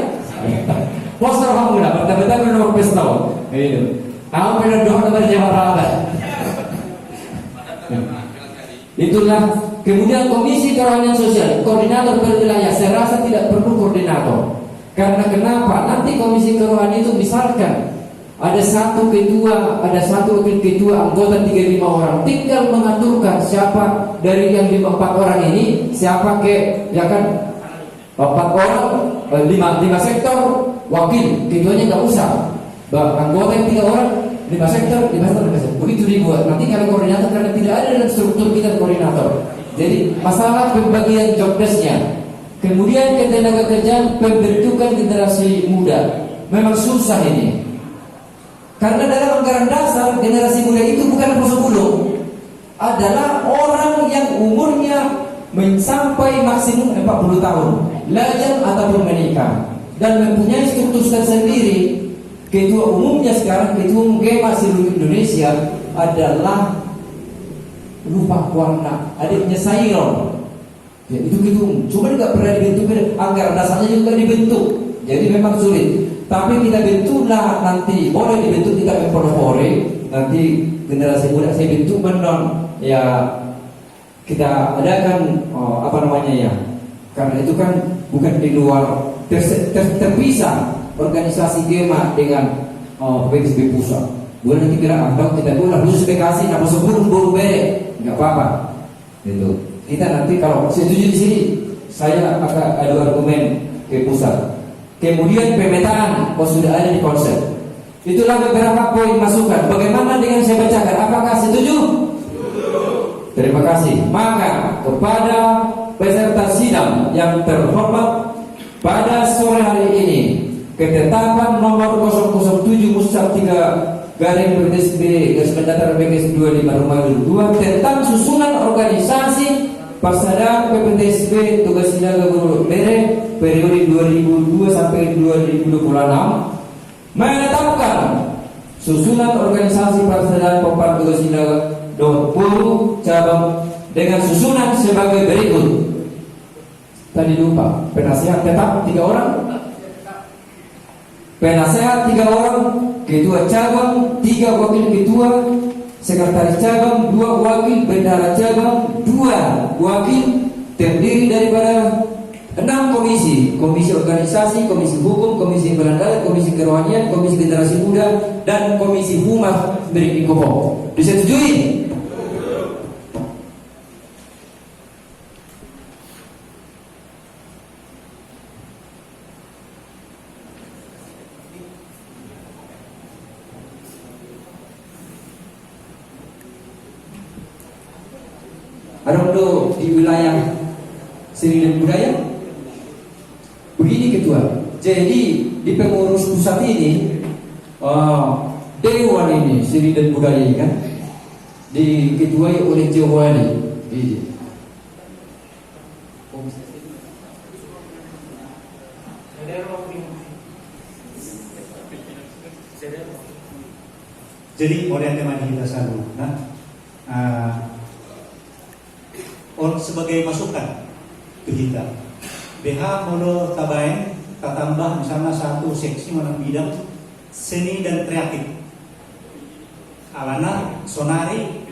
Poster kamu lah, betul-betul nomor pistol. Itu. Aku pernah doa kepada Jawa. Itulah. Kemudian Komisi Kerohanian Sosial, koordinator per wilayah. Saya rasa tidak perlu koordinator. Karena kenapa? Nanti Komisi Kerohanian itu misalkan ada satu ketua, ada satu wakil ketua, anggota 35 orang. Tinggal mengaturkan siapa dari yang 4 orang ini, siapa ya kan 4 orang, 5 sektor. Wakil, ketuanya nggak usah. Anggota yang 3 orang, 5 sektor. Begitu dibuat. Nanti kalau koordinator, karena tidak ada dalam struktur kita koordinator. Jadi masalah pembagian job desk-nya. Kemudian ketenaga kerjaan, pembentukan generasi muda. Memang susah ini. Karena dalam anggaran dasar generasi muda itu bukan pulung, adalah orang yang umurnya sampai maksimum 40 tahun, lajang ataupun menikah, dan mempunyai struktur tersendiri. Ketua umumnya sekarang, Ketua Umum GEMA seluruh Indonesia adalah lupa warna, adiknya Sairon. Ya, itu Ketua Umum. Cuma nggak pernah dibentuk, anggaran dasarnya juga dibentuk. Jadi memang sulit. Tapi kita bentuklah nanti, boleh dibentuk kita mempelopori. Nanti generasi muda saya bentuk menon. Ya kita adakan karena itu kan bukan di luar, terpisah organisasi GEMA dengan PPTSB pusat. Boleh nanti bilang atau kita boleh khusus Bekasi, nama sebelum baru bere, nggak apa-apa. Gitu. Kita nanti kalau setuju di sini, saya akan adu argumen ke pusat. Kemudian pemetaan, sudah ada di konsep. Itulah beberapa poin masukan. Bagaimana dengan saya bacakan? Apakah setuju? Terima kasih. Maka kepada peserta sidang yang terhormat, pada sore hari ini ketetapan nomor 007 Musab 3 garing PPTSB garis BKS 25 Rumah 2 tentang susunan organisasi Persada PPTSB Tugas Siaga Gubernur Bere periode 2002 sampai 2026 menetapkan susunan organisasi Persada Popar Tugas Siaga 20 cabang dengan susunan sebagai berikut. Tadi lupa, penasehat tetap 3 orang, penasehat 3 orang, ketua cabang 3 wakil ketua, sekretaris cabang, 2 wakil, bendahara cabang, 2 wakil, terdiri daripada 6 komisi: komisi organisasi, komisi hukum, komisi penandalan, komisi kerohanian, komisi generasi muda, dan komisi humas milik Ikopo. Disetujui? Ada di wilayah seni dan budaya. Begini ketua. Jadi di pengurus pusat ini dewan ini seni dan budaya ini kan diketuai oleh Jawali. Jadi oleh teman kita selalu, sebagai masukan ke kita, BH molo tabain tambah misalnya satu seksi mana bidang seni dan kreatif. Alana sonari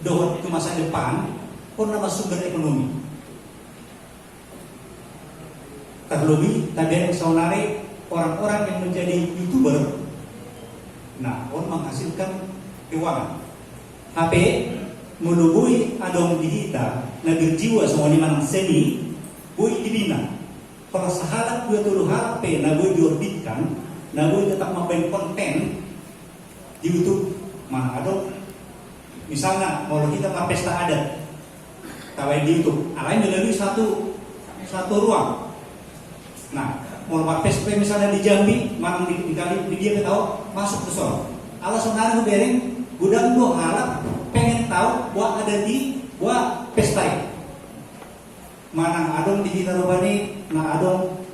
dohot ke masa depan pun nama sumber ekonomi. Terlebih tadi sonari orang-orang yang menjadi YouTuber, nah pun menghasilkan keuangan. HP melubui adong digital na berjiwa semua di manang seni bui dibina. Kalau sahalat gue tuh HP na gue diorbitkan, na gue tetap membuat konten di YouTube. Mana adong misalnya kalau kita mau pesta adat tawai di YouTube, alain melalui satu ruang. Nah, mau pesta misalnya di Jambi, mana di dia tahu masuk ke sono. Alasan hari gue bereng gudang gue harap pengen tahu buat ada di buat pesta mana adong di kita rupani na adong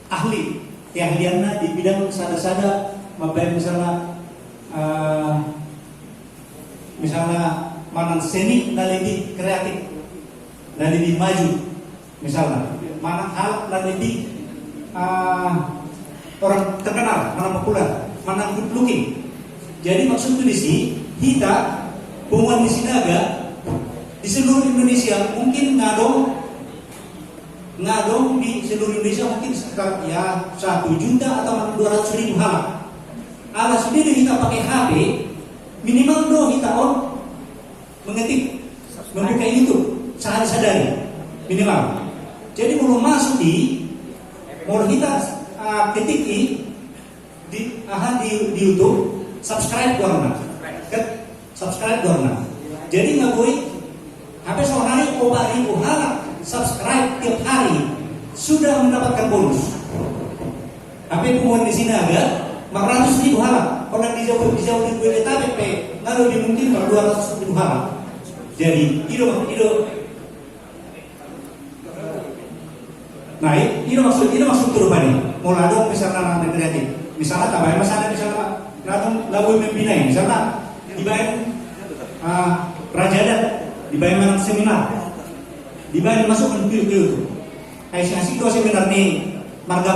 ahli keahliannya di bidang sada-sada mabar misalnya mana seni na lebih kreatif na lebih maju misalnya mana hal na lebih orang terkenal mana populer mana good looking. Jadi maksudnya di sini kita hubungan di Sinaga di seluruh Indonesia mungkin ngadong di seluruh Indonesia mungkin sekitar ya 1 juta atau 200.000 halaman. Alas sendiri kita pakai HP minimal kita mengetik membuka YouTube sehari-hari minimal. Jadi belum masuk mau kita ketik di YouTube subscribe warna. Subscribe warna. Jadi nggak boleh HP sehari 4.000 halaman subscribe tiap hari sudah mendapatkan bonus. HP pengumuman di sini ada 400.000 halaman. Kalau dijauh di WTP nggak lebih mungkin 200.000 halaman. Jadi itu nah itu maksud turun mulai dong misalnya nanti kreatif misalnya tambahin misalnya nadong lagu membina misalnya dibayar raja adat dibayar seminar dibayar masuk ke YouTube asik itu seminar nih marga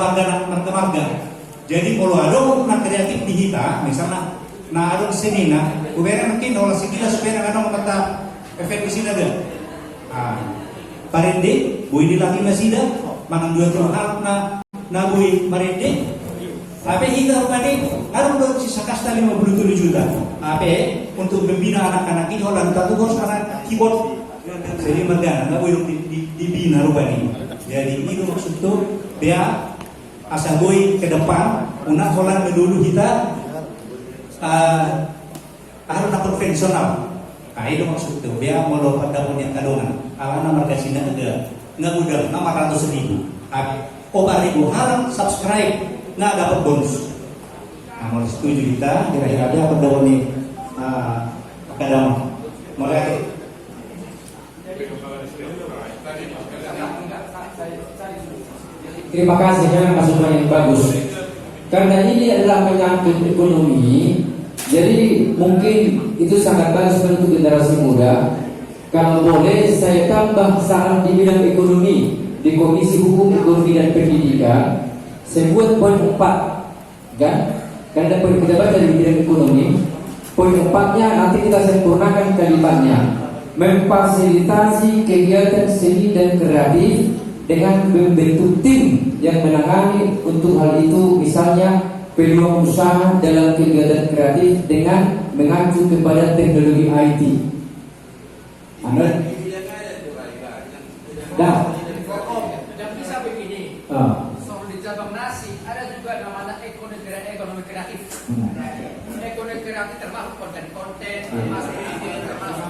jadi kalau ada nak kreatif di kita misalnya nah ada seni nah kubera mungkin kalau sekilas supaya ada kata efek di sini ada parende bui di laki masida manang 2 hal na bui parende tapi kita tadi harus sisa kasta 57 juta. Apa untuk membina anak-anak ini orang satu harus anak keyboard. Jadi mereka nggak boleh dibina rupanya. Jadi itu maksud itu dia asal boy ke depan. Unak orang dulu kita harus konvensional. Nah itu maksud itu dia mau lompat dapur yang kadongan. Alam mereka sini ada nggak mudah 600.000. 4.000 harap subscribe. Nggak dapat bonus. Nah, mau setuju kita kira-kira dia apa daun nih kadang mulai. Terima kasih ya masukan yang bagus. Karena ini adalah menyangkut ekonomi, jadi mungkin itu sangat bagus untuk generasi muda. Kalau boleh saya tambah saran di bidang ekonomi di Komisi Hukum, Ekonomi dan Pendidikan. Saya buat poin 4 kan? Karena dapat kita baca di bidang ekonomi Poin 4-nya nanti kita sempurnakan kalimatnya. Memfasilitasi kegiatan seni dan kreatif dengan membentuk tim yang menangani untuk hal itu, misalnya peluang usaha dalam kegiatan kreatif dengan mengacu kepada teknologi IT. Dan bisa begini, soal di cabang nasi ada juga namanya ekonomi kreatif. Ekonomi kreatif termasuk konten-konten, termasuk ini, termasuk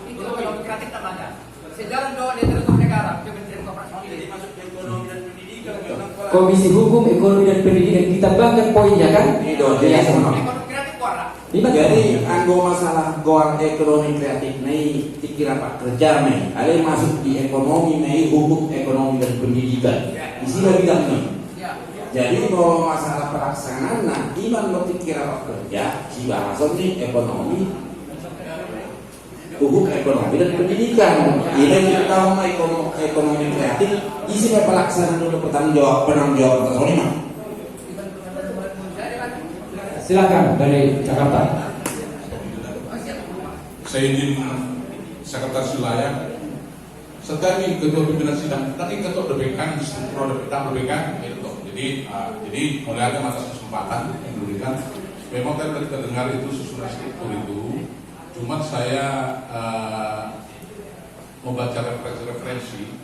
itu ekonomi kreatif namanya. Sejalan doa di terus negara, Kementerian Koperasi ini masuk ekonomi dan pendidikan. Komisi Hukum, Ekonomi dan Pendidikan kita bahkan poinnya kan? Iya, ekonomi kreatif warna. Jadi anggo masalah goal ekonomi kreatif nih pikiran Pak kerja nih, ada yang masuk di ekonomi nih, hukum ekonomi dan pendidikan. Di sini bidang nih. Jadi kalau masalah pelaksanaan, nah iman lo pikiran Pak kerja, si bahasa nih ekonomi, hukum ekonomi dan pendidikan. Ini kita tahu ekonomi kreatif, isinya pelaksanaan untuk penanggung jawab atas mah. Silakan dari Jakarta. Saya izin Sekretaris Wilayah serta Ketua Pimpinan Sidang, nanti Ketua DPK, Struktur DPK, itu. Jadi melihat atas kesempatan yang diberikan, memang tadi kita dengar itu susunan struktur itu, cuma saya membaca referensi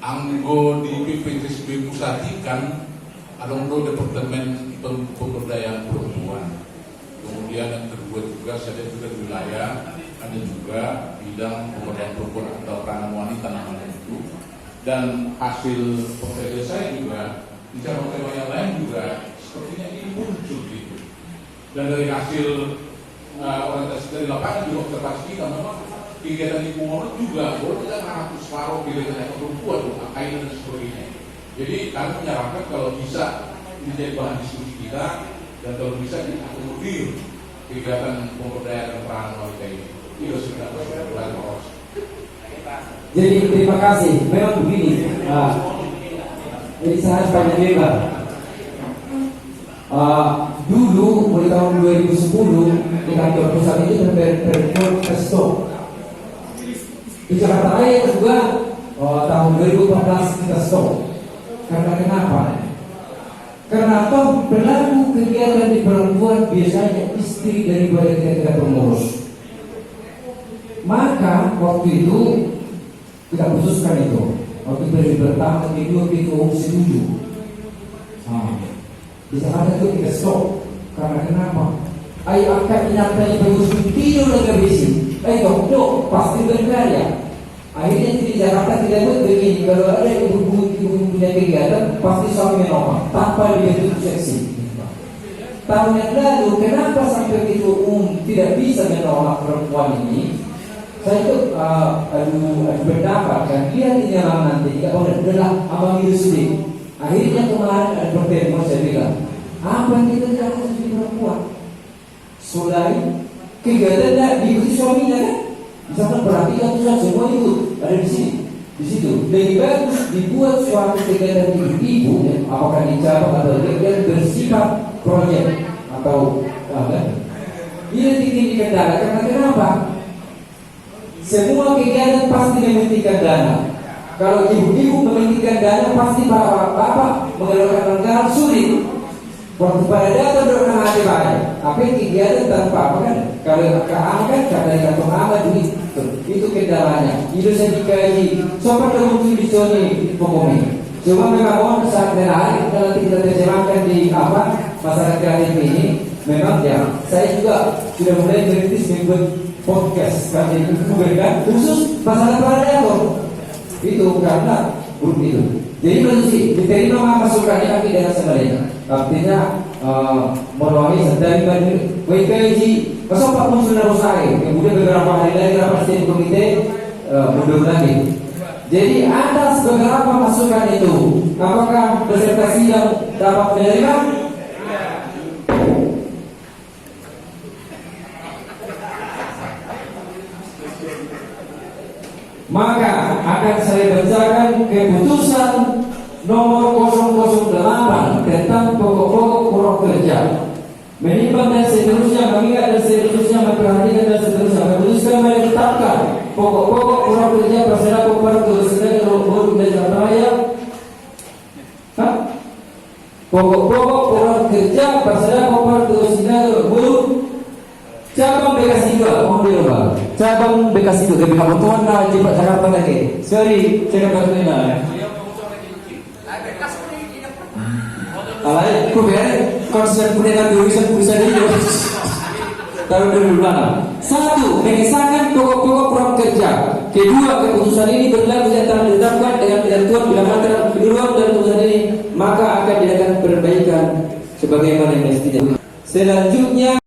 anggo di PPTSB Pusatikan ada Departemen Pemberdayaan Perempuan. Kemudian yang kedua juga saya juga di wilayah ada juga bidang pemberdayaan perempuan atau peranan wanita namanya itu. Dan hasil penelitian saya juga di cabang-cabang yang lain juga sepertinya ini muncul gitu. Dan dari hasil orientasi dari lapangan juga observasi kita memang kegiatan di Kumono juga boleh tidak mengatur separuh kegiatan perempuan, angkainan dan sebagainya. Jadi kami menyarankan kalau bisa menjadi bahan diskusi kita dan kalau bisa diakomodir kegiatan pemberdayaan peranan wanita ini. Itu sudah berlaku. Jadi terima kasih. Memang begini. Jadi saya panjang lebar. Dulu mulai tahun 2010 di kantor pusat itu perempuan Presto. Di Jakarta Raya juga tahun 2014 kita stop. Karena kenapa? Karena toh pelaku kegiatan di perempuan biasanya istri daripada kita pengurus. Maka waktu itu kita putuskan itu. Waktu periode pertama, kedua, kita setuju. Di Jakarta itu kita stop. Karena kenapa? Ayo angkat inapkan pengurus tidur lagi besi. Ayo dok, pasti berkarya. Akhirnya di Jakarta tidak buat begini. Kalau ada ibu-ibu punya kegiatan, pasti suami menopang tanpa dibentuk seksi. Tahun yang lalu, kenapa sampai itu tidak bisa menolak perempuan ini? Saya itu adu pendapat kan. Lihat ini nanti tidak boleh adalah abang Yusuf. Akhirnya kemarin ada pertemuan saya bilang, apa yang kita lakukan sebagai perempuan? Selain kegiatan diikuti suaminya kan? Misalkan perhatikan Tuhan semua ikut ada di sini, di situ. Lebih bagus dibuat suatu kegiatan ibu, apakah di cabang atau kegiatan bersifat proyek atau ini dikendalikan karena kenapa? Semua kegiatan pasti mementingkan dana. Kalau ibu-ibu mementingkan dana, pasti bapak mengeluarkan anggaran sulit. Waktu pada data berkenaan ada banyak. Apa yang kegiatan tanpa apa kan? Kalau keangkat dari kantong amat itu kendalanya. Itu saya dikaji. Sobat yang muncul di sini pokoknya. Cuma memang mohon saat menarik nanti kita terjemahkan di masyarakat kreatif ini. Memang ya, saya juga sudah mulai merintis membuat podcast kali ini memberikan khusus masalah predator. Itu karena grup itu. Jadi masih diterima masukannya kami dengan sebenarnya. Artinya melalui dari WKJ pasal Pak pun sudah selesai. Kemudian beberapa hari lagi rapat di komite mundur lagi. Jadi atas beberapa masukan itu, apakah peserta sidang dapat menerima? Maka akan saya bacakan keputusan nomor 008 tentang pokok-pokok kerja. Menimbang dan seterusnya mengingat dan seterusnya memperhatikan dan seterusnya memutuskan menetapkan pokok-pokok program kerja Persada Kabupaten Kebupaten Bogor dan Jakarta. Pokok-pokok program kerja Persada Kabupaten Kebupaten Bogor cabang Bekasi 2, mohon dirubah. Cabang Bekasi 2 lebih kebutuhan na cepat Jakarta lagi. Sorry, saya akan bertanya. Alay, ikut biar konsep pendidikan tulisan ini. Taruh dulu mana? 1. Mengesahkan pokok-pokok program kerja. Kedua, keputusan ini berlaku setelah ditetapkan dengan ketentuan bila mana kedua dan keputusan ini maka akan diadakan perbaikan sebagaimana yang mestinya. Selanjutnya